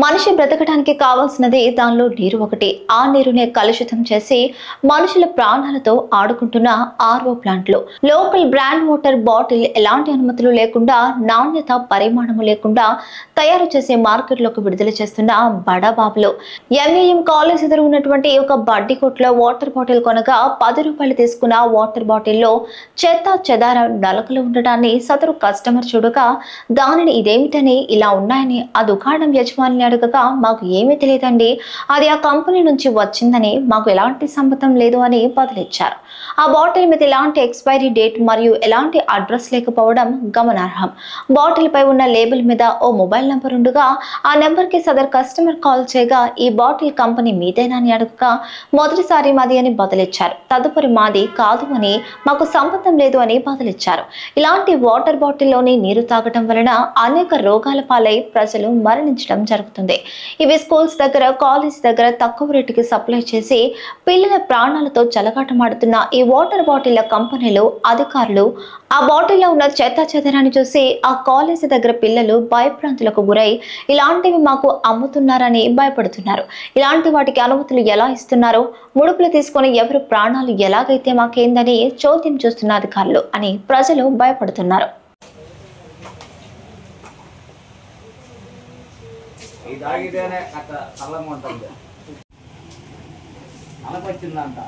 మనిషి బ్రతకడానికి కావాల్సినది దానిలో నీరు ఒకటి. ఆ నీరునే కలుషితం చేసి మనుషుల ప్రాణాలతో ఆడుకుంటున్న ఆర్ఓ ప్లాంట్లు. లోకల్ బ్రాండ్ వాటర్ బాటిల్ ఎలాంటి అనుమతులు లేకుండా, నాణ్యత పరిమాణము లేకుండా తయారు చేసే మార్కెట్లోకి విడుదల చేస్తున్న బడాబాబులు. ఎంఏఎం కాలేజ్ ఎదురు ఉన్నటువంటి ఒక బడ్డీ కొట్లో వాటర్ బాటిల్ కొనగా 10 రూపాయలు తీసుకున్న వాటర్ బాటిల్లో చెత్త చెదార నలకలు ఉండటాన్ని సదరు కస్టమర్ చూడగా దానిని ఇదేమిటని ఇలా ఉన్నాయని ఆ దుకాణం యజమాని అడగగా మాకు ఏమీ తెలియదండి, అది ఆ కంపెనీ నుంచి వచ్చిందని, మాకు ఎలాంటి సంబంధం లేదు అని బదులిచ్చారు. ఆ బాటిల్ మీద ఎలాంటి ఎక్స్పైరీ డేట్ మరియు ఎలాంటి అడ్రస్ లేకపోవడం గమనార్హం. బాటిల్ పై ఉన్న లేబుల్ మీద ఓ మొబైల్ నంబర్ ఉండగా ఆ నెంబర్ కి సదర్ కస్టమర్ కాల్ చేయగా ఈ బాటిల్ కంపెనీ మీదేనా అని అడగగా మొదటిసారి మాది అని బదులిచ్చారు. తదుపరి మాది కాదు అని, మాకు సంబంధం లేదు అని బదులిచ్చారు. ఇలాంటి వాటర్ బాటిల్లోని నీరు తాగటం వలన అనేక రోగాల పాలై ప్రజలు మరణించడం జరుగుతుంది. ఇవి స్కూల్స్ దగ్గర, కాలేజ్ దగ్గర తక్కువ రేటుకి సప్లై చేసి పిల్లల ప్రాణాలతో చెలగాటమాడుతున్న ఈ వాటర్ బాటిళ్ల కంపెనీలు అధికారులు ఆ బాటిల్లో ఉన్న చెత్త చెదరాన్ని చూసి ఆ కాలేజ్ దగ్గర పిల్లలు భయభ్రాంతులకు గురై ఇలాంటివి మాకు అమ్ముతున్నారని భయపడుతున్నారు. ఇలాంటి వాటికి అనుమతులు ఎలా ఇస్తున్నారో, ముడుపులు తీసుకొని ఎవరు ప్రాణాలు ఎలాగైతే మాకేందని చోద్యం చూస్తున్న అధికారులు అని ప్రజలు భయపడుతున్నారు. ఇదాగితేనే అట్ట చల్లంగా ఉంటుంది. అనకొచ్చిందంట.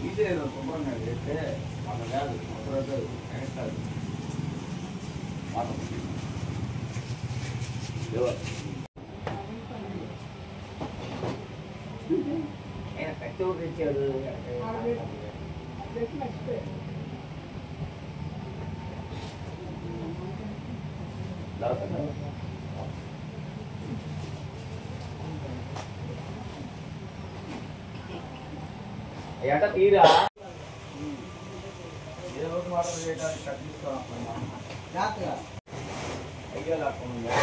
తీసేదో శుభ్రంగా చేస్తే మన కాదు ఒకరోజు ఎగస్తాడు. ఆయన కట్టి ఒకటి ఇచ్చాడు. ఎట తీరా ఏ రోజు మాత్రం చేయడానికి కట్టిస్తాం అయ్యో లేకుండా